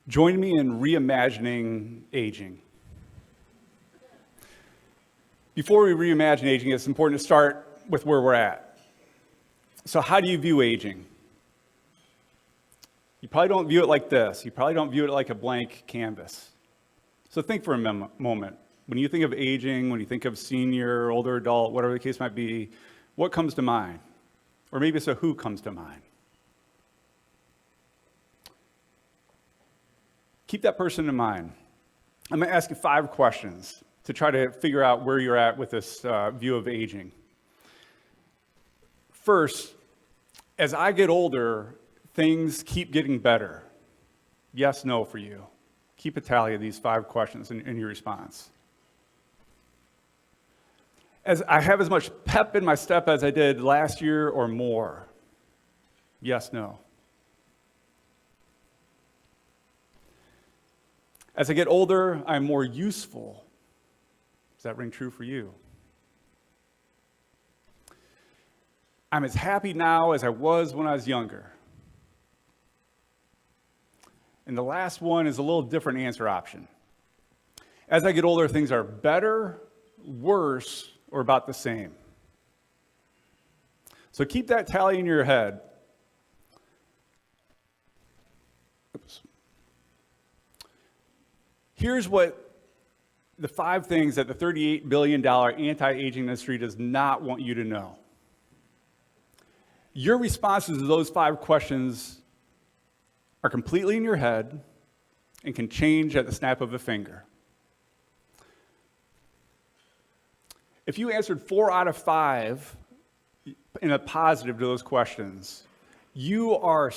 Join me in reimagining aging. Before we reimagine aging, it's important to start with where we're at. So how do you view aging? You probably don't view it like this. You probably don't view it like a blank canvas. So think for a moment. When you think of aging, when you think of senior, older adult, whatever the case might be, what comes to mind? Or maybe it's a who comes to mind. Keep that person in mind. I'm going to ask you 5 questions to try to figure out where you're at with this view of aging. First, as I get older, things keep getting better. Yes, no for you. Keep a tally of these 5 questions in your response. As I have as much pep in my step as I did last year or more. Yes, no. As I get older, I'm more useful. Does that ring true for you? I'm as happy now as I was when I was younger. And the last one is a little different answer option. As I get older, things are better, worse, or about the same. So keep that tally in your head. Oops. Here's what the 5 things that the $38 billion anti-aging industry does not want you to know. Your responses to those 5 questions are completely in your head and can change at the snap of a finger. If you answered 4 out of 5 in a positive to those questions, you are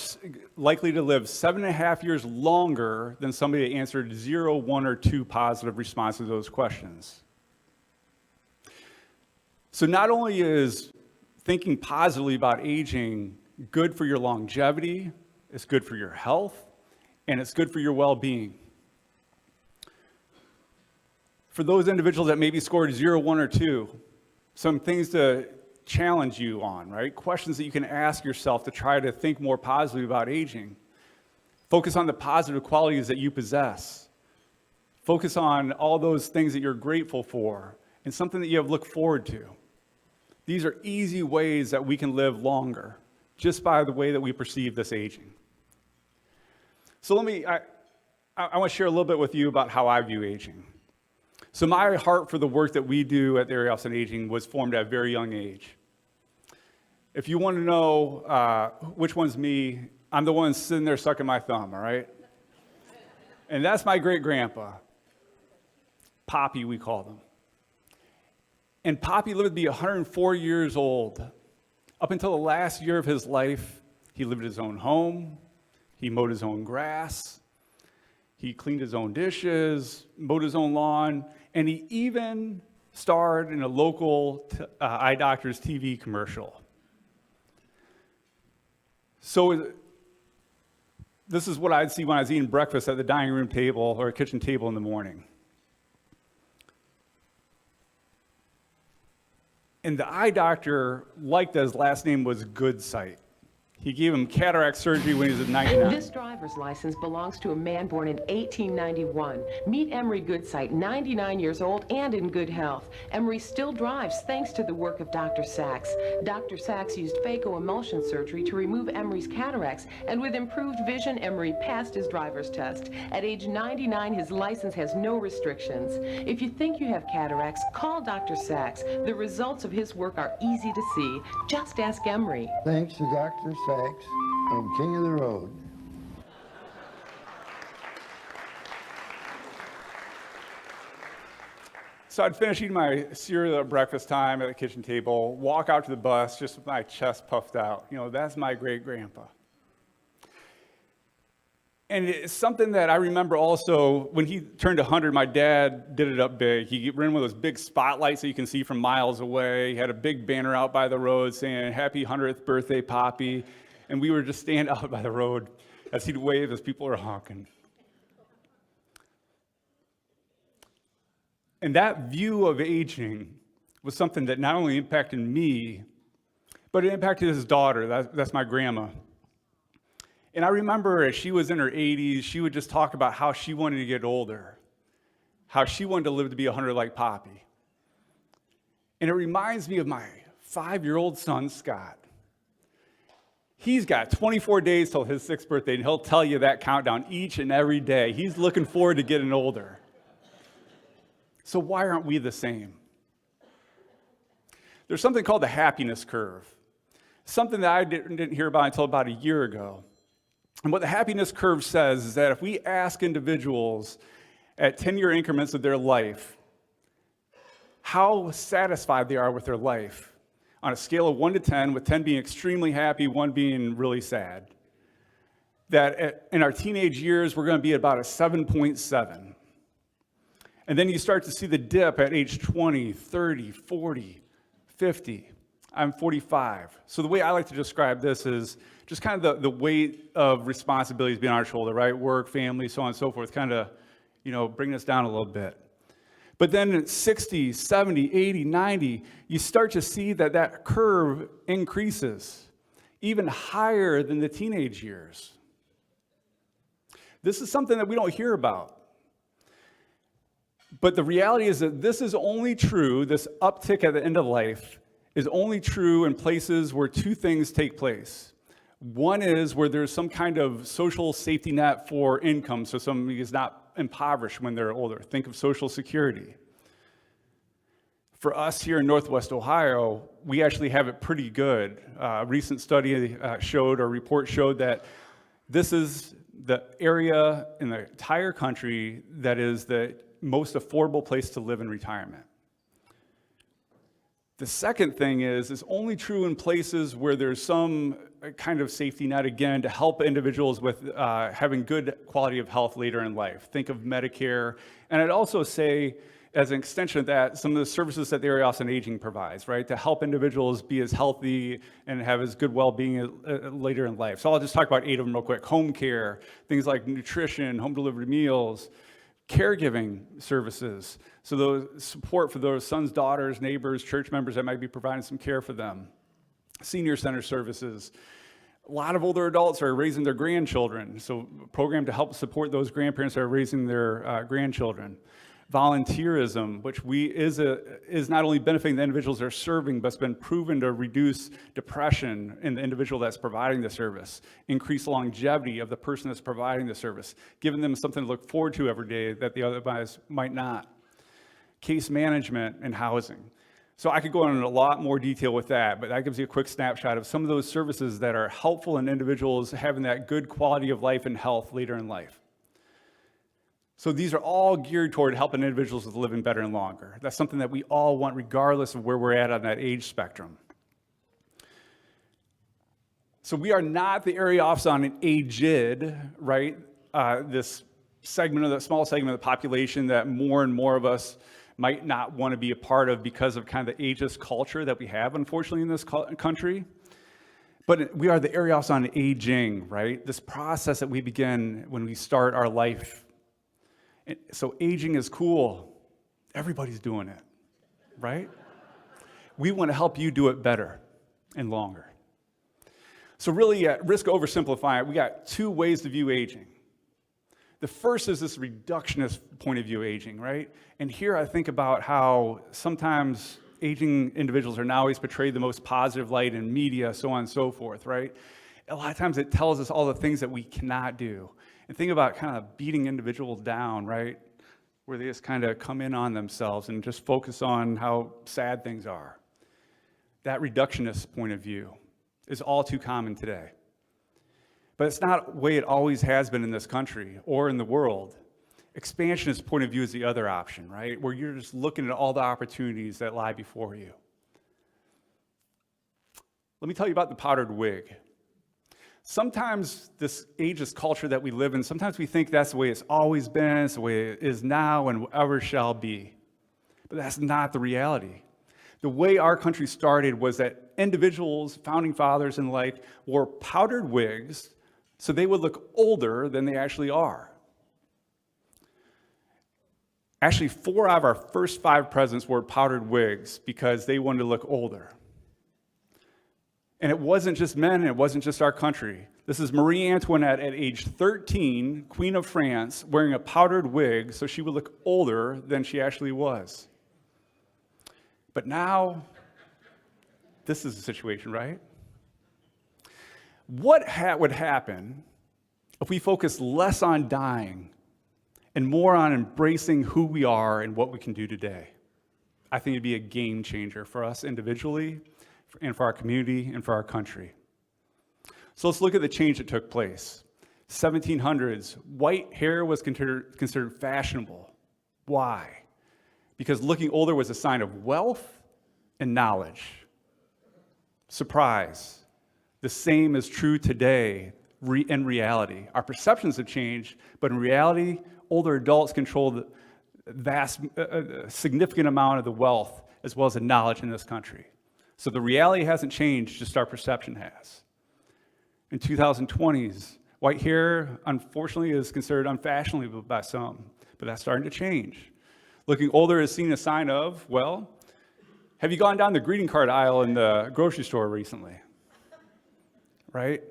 likely to live 7.5 years longer than somebody that answered 0, 1, or 2 positive responses to those questions. So not only is thinking positively about aging good for your longevity, it's good for your health, and it's good for your well-being. For those individuals that maybe scored 0, 1, or 2, some things to challenge you on, right? Questions that you can ask yourself to try to think more positively about aging. Focus on the positive qualities that you possess. Focus on all those things that you're grateful for and something that you have looked forward to. These are easy ways that we can live longer just by the way that we perceive this aging. So I want to share a little bit with you about how I view aging. So my heart for the work that we do at the Area Office on Aging was formed at a very young age. If you want to know which one's me, I'm the one sitting there sucking my thumb, all right? And that's my great-grandpa. Poppy, we call him. And Poppy lived to be 104 years old. Up until the last year of his life, he lived in his own home. He mowed his own grass. He cleaned his own dishes, mowed his own lawn, and he even starred in a local eye doctor's TV commercial. So this is what I'd see when I was eating breakfast at the dining room table or kitchen table in the morning. And the eye doctor liked that his last name was Goodsight. He gave him cataract surgery when he was 99. This driver's license belongs to a man born in 1891. Meet Emery Goodsight, 99 years old and in good health. Emery still drives thanks to the work of Dr. Sachs. Dr. Sachs used phacoemulsion surgery to remove Emery's cataracts, and with improved vision, Emery passed his driver's test. At age 99, his license has no restrictions. If you think you have cataracts, call Dr. Sachs. The results of his work are easy to see. Just ask Emery. Thanks to Dr. Sachs and King of the Road. So I'd finish eating my cereal at breakfast time at the kitchen table, walk out to the bus just with my chest puffed out. You know, that's my great-grandpa. And it's something that I remember also, when he turned 100, my dad did it up big. He ran one of those big spotlights that you can see from miles away. He had a big banner out by the road saying, "Happy 100th birthday, Poppy." And we would just stand out by the road as he'd wave as people were honking. And that view of aging was something that not only impacted me, but it impacted his daughter. That's my grandma. And I remember as she was in her 80s, she would just talk about how she wanted to get older, how she wanted to live to be 100 like Poppy. And it reminds me of my 5-year-old son, Scott. He's got 24 days till his 6th birthday, and he'll tell you that countdown each and every day. He's looking forward to getting older. So why aren't we the same? There's something called the happiness curve, something that I didn't hear about until about a year ago. And what the happiness curve says is that if we ask individuals at 10-year increments of their life how satisfied they are with their life, on a scale of 1 to 10, with 10 being extremely happy, 1 being really sad, that in our teenage years, we're going to be about a 7.7. And then you start to see the dip at age 20, 30, 40, 50. I'm 45. So the way I like to describe this is just kind of the weight of responsibilities being on our shoulder, right? Work, family, so on and so forth, kind of, bringing us down a little bit. But then at 60, 70, 80, 90, you start to see that curve increases even higher than the teenage years. This is something that we don't hear about. But the reality is that this is only true, this uptick at the end of life is only true in places where 2 things take place. One is where there's some kind of social safety net for income, so somebody is not impoverished when they're older. Think of Social Security. For us here in Northwest Ohio, we actually have it pretty good. A recent study report showed that this is the area in the entire country that is the most affordable place to live in retirement. The second thing is, it's only true in places where there's some kind of safety net, again, to help individuals with having good quality of health later in life. Think of Medicare. And I'd also say, as an extension of that, some of the services that the Area Office on Aging provides, right, to help individuals be as healthy and have as good well-being later in life. So I'll just talk about 8 of them real quick. Home care, things like nutrition, home-delivered meals, caregiving services, so those support for those sons, daughters, neighbors, church members that might be providing some care for them. Senior center services. A lot of older adults are raising their grandchildren, so a program to help support those grandparents that are raising their grandchildren. Volunteerism, which is not only benefiting the individuals they're serving, but it's been proven to reduce depression in the individual that's providing the service, increase longevity of the person that's providing the service, giving them something to look forward to every day that the otherwise might not. Case management and housing. So I could go into a lot more detail with that, but that gives you a quick snapshot of some of those services that are helpful in individuals having that good quality of life and health later in life. So these are all geared toward helping individuals with living better and longer. That's something that we all want regardless of where we're at on that age spectrum. So we are not the Area Office on an aged, right? This segment of the small segment of the population that more and more of us might not want to be a part of because of kind of the ageist culture that we have, unfortunately, in this country. But we are the Area Office on Aging, right? This process that we begin when we start our life. So aging is cool. Everybody's doing it, right? We want to help you do it better and longer. So really, at risk of oversimplifying it, we got 2 ways to view aging. The first is this reductionist point of view aging, right? And here I think about how sometimes aging individuals are not always portrayed the most positive light in media, so on and so forth, right? A lot of times it tells us all the things that we cannot do. And think about kind of beating individuals down, right? Where they just kind of come in on themselves and just focus on how sad things are. That reductionist point of view is all too common today. But it's not the way it always has been in this country or in the world. Expansionist point of view is the other option, right? Where you're just looking at all the opportunities that lie before you. Let me tell you about the powdered wig. Sometimes this ageist culture that we live in, sometimes we think that's the way it's always been, it's the way it is now, and ever shall be. But that's not the reality. The way our country started was that individuals, founding fathers and the like, wore powdered wigs so they would look older than they actually are. Actually, 4 out of our first 5 presidents wore powdered wigs because they wanted to look older. And it wasn't just men, and it wasn't just our country. This is Marie Antoinette at age 13, Queen of France, wearing a powdered wig so she would look older than she actually was. But now, this is the situation, right? What would happen if we focus less on dying and more on embracing who we are and what we can do today? I think it'd be a game changer for us individually, and for our community, and for our country. So let's look at the change that took place. 1700s, white hair was considered fashionable. Why? Because looking older was a sign of wealth and knowledge. Surprise. The same is true today in reality. Our perceptions have changed, but in reality, older adults control the vast, significant amount of the wealth as well as the knowledge in this country. So the reality hasn't changed, just our perception has. In 2020s, white hair, unfortunately, is considered unfashionable by some, but that's starting to change. Looking older is seen as a sign of, well, have you gone down the greeting card aisle in the grocery store recently? Right?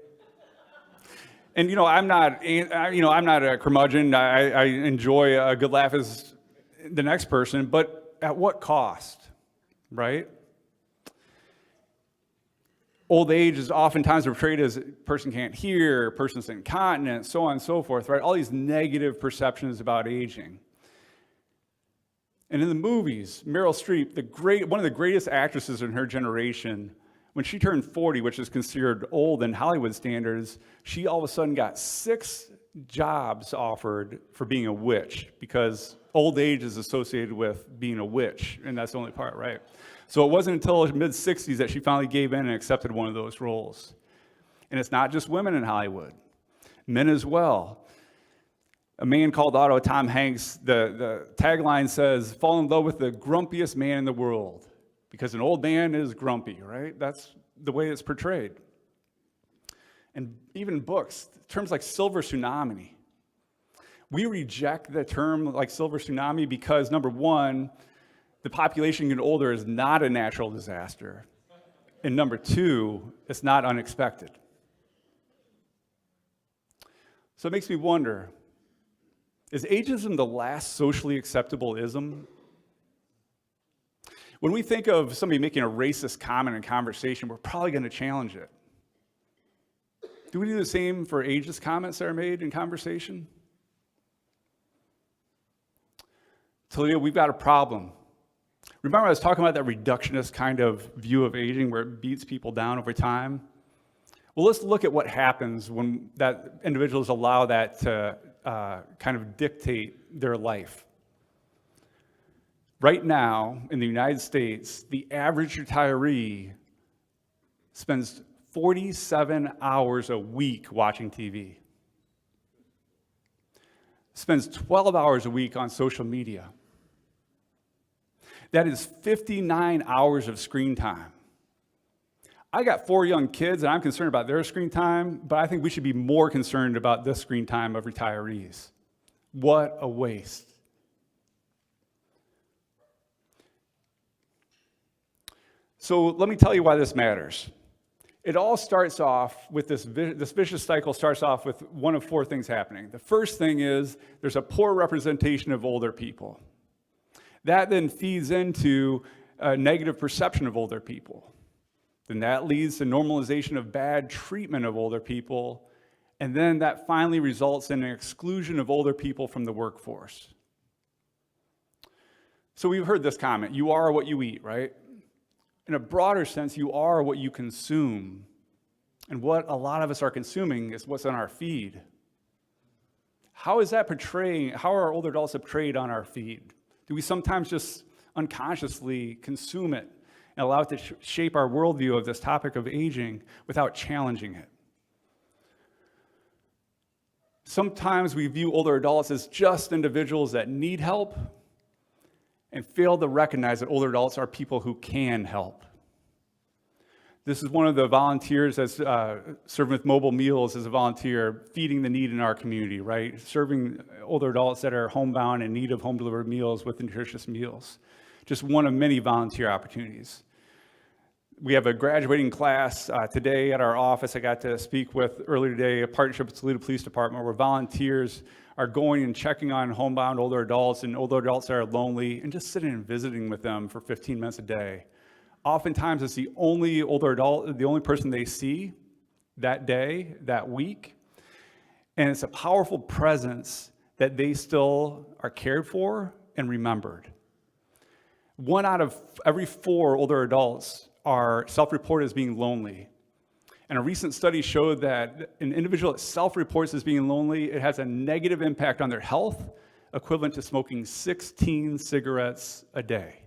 And I'm not a curmudgeon. I enjoy a good laugh as the next person, but at what cost, right? Old age is oftentimes portrayed as a person can't hear, a person's incontinent, so on and so forth, right? All these negative perceptions about aging. And in the movies, Meryl Streep, one of the greatest actresses in her generation, when she turned 40, which is considered old in Hollywood standards, she all of a sudden got 6 jobs offered for being a witch, because old age is associated with being a witch, and that's the only part, right? So it wasn't until the mid-60s that she finally gave in and accepted one of those roles. And it's not just women in Hollywood, men as well. A Man Called Otto, Tom Hanks, the tagline says, fall in love with the grumpiest man in the world, because an old man is grumpy, right? That's the way it's portrayed. And even books, terms like silver tsunami. We reject the term like silver tsunami because, number one, the population getting older is not a natural disaster. And number two, it's not unexpected. So it makes me wonder, is ageism the last socially acceptable ism? When we think of somebody making a racist comment in conversation, we're probably going to challenge it. Do we do the same for ageist comments that are made in conversation? Toledo, we've got a problem. Remember I was talking about that reductionist kind of view of aging where it beats people down over time? Well, let's look at what happens when that individuals allow that to kind of dictate their life. Right now, in the United States, the average retiree spends 47 hours a week watching TV. Spends 12 hours a week on social media. That is 59 hours of screen time. I got 4 young kids, and I'm concerned about their screen time, but I think we should be more concerned about the screen time of retirees. What a waste. So let me tell you why this matters. It all starts off with this vicious cycle starts off with one of 4 things happening. The first thing is there's a poor representation of older people. That then feeds into a negative perception of older people. Then that leads to normalization of bad treatment of older people. And then that finally results in an exclusion of older people from the workforce. So we've heard this comment, you are what you eat, right? In a broader sense, you are what you consume. And what a lot of us are consuming is what's on our feed. How is that portraying, how are older adults portrayed on our feed? Do we sometimes just unconsciously consume it and allow it to shape our worldview of this topic of aging without challenging it? Sometimes we view older adults as just individuals that need help and fail to recognize that older adults are people who can help. This is one of the volunteers that's serving with mobile meals as a volunteer, feeding the need in our community, right? Serving older adults that are homebound in need of home-delivered meals with nutritious meals. Just one of many volunteer opportunities. We have a graduating class today at our office I got to speak with earlier today, a partnership with Toledo Police Department, where volunteers are going and checking on homebound older adults and older adults that are lonely and just sitting and visiting with them for 15 minutes a day. Oftentimes it's the only older adult, the only person they see that day, that week. And it's a powerful presence that they still are cared for and remembered. 1 out of every 4 older adults are self-reported as being lonely. And a recent study showed that an individual that self-reports as being lonely, it has a negative impact on their health, equivalent to smoking 16 cigarettes a day.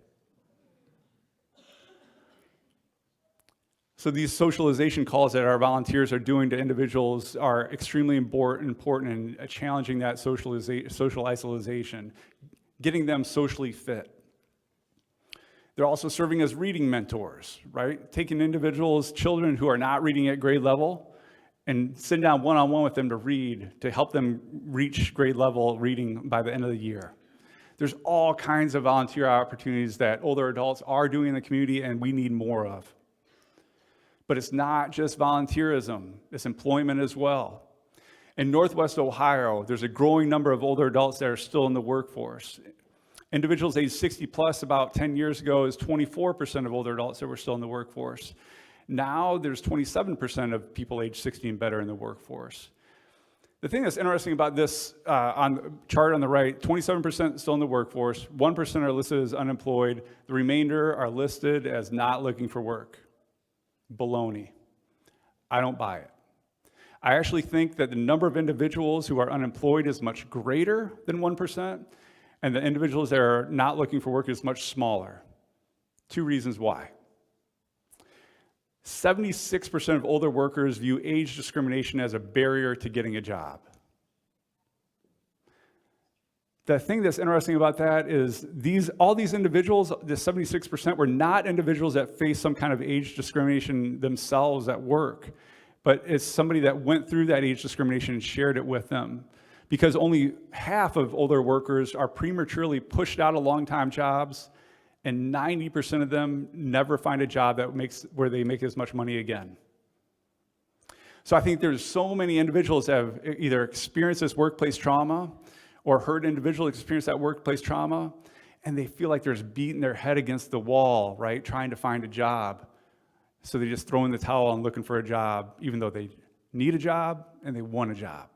So these socialization calls that our volunteers are doing to individuals are extremely important in challenging that social isolation, getting them socially fit. They're also serving as reading mentors, right? Taking individuals, children who are not reading at grade level, and sitting down one-on-one with them to read, to help them reach grade level reading by the end of the year. There's all kinds of volunteer opportunities that older adults are doing in the community and we need more of. But it's not just volunteerism, it's employment as well. In Northwest Ohio, there's a growing number of older adults that are still in the workforce. Individuals age 60 plus about 10 years ago is 24% of older adults that were still in the workforce. Now there's 27% of people age 60 and better in the workforce. The thing that's interesting about this on the chart on the right, 27% still in the workforce, 1% are listed as unemployed, the remainder are listed as not looking for work. Baloney. I don't buy it. I actually think that the number of individuals who are unemployed is much greater than 1%, and the individuals that are not looking for work is much smaller. 2 reasons why. 76% of older workers view age discrimination as a barrier to getting a job. The thing that's interesting about that is all these individuals, the 76%, were not individuals that face some kind of age discrimination themselves at work, but it's somebody that went through that age discrimination and shared it with them. Because only half of older workers are prematurely pushed out of long-time jobs, and 90% of them never find a job where they make as much money again. So I think there's so many individuals that have either experienced this workplace trauma or heard individuals experience that workplace trauma, and they feel like they're just beating their head against the wall, right, trying to find a job. So they just throw in the towel and looking for a job, even though they need a job and they want a job.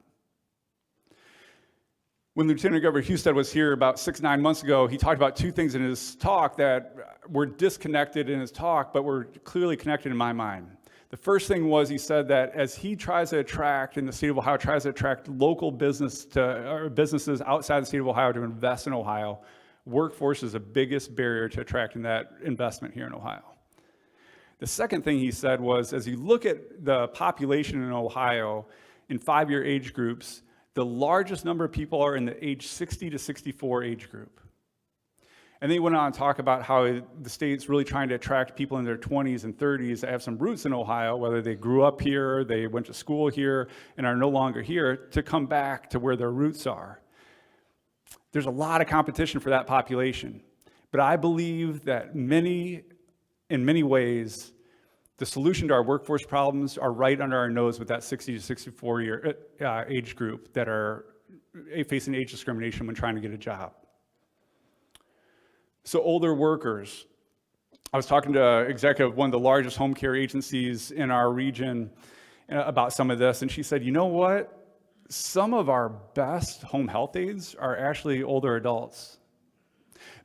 When Lieutenant Governor Husted was here about 6-9 months ago, he talked about 2 things in his talk that were disconnected in his talk, but were clearly connected in my mind. The first thing was he said that as he tries to attract, in the state of Ohio, tries to attract local businesses outside the state of Ohio to invest in Ohio, workforce is the biggest barrier to attracting that investment here in Ohio. The second thing he said was, as you look at the population in Ohio in 5-year age groups, the largest number of people are in the age 60 to 64 age group. And then he went on to talk about how the state's really trying to attract people in their 20s and 30s that have some roots in Ohio, whether they grew up here, they went to school here, and are no longer here, to come back to where their roots are. There's a lot of competition for that population. But I believe that in many ways, the solution to our workforce problems are right under our nose with that 60 to 64 year age group that are facing age discrimination when trying to get a job. So older workers. I was talking to an executive of one of the largest home care agencies in our region about some of this, and she said, you know what? Some of our best home health aides are actually older adults.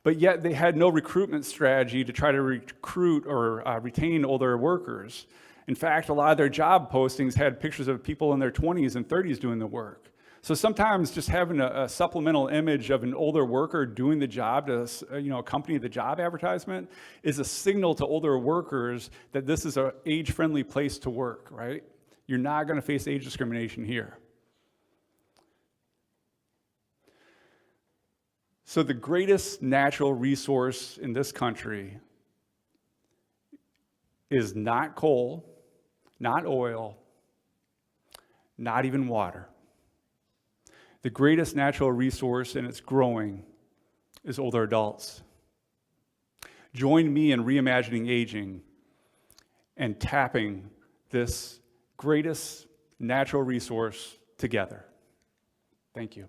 But yet they had no recruitment strategy to try to recruit or retain older workers. In fact, a lot of their job postings had pictures of people in their 20s and 30s doing the work. So sometimes just having a supplemental image of an older worker doing the job to accompany the job advertisement is a signal to older workers that this is an age-friendly place to work, right? You're not going to face age discrimination here. So the greatest natural resource in this country is not coal, not oil, not even water. The greatest natural resource, and it's growing, is older adults. Join me in reimagining aging and tapping this greatest natural resource together. Thank you.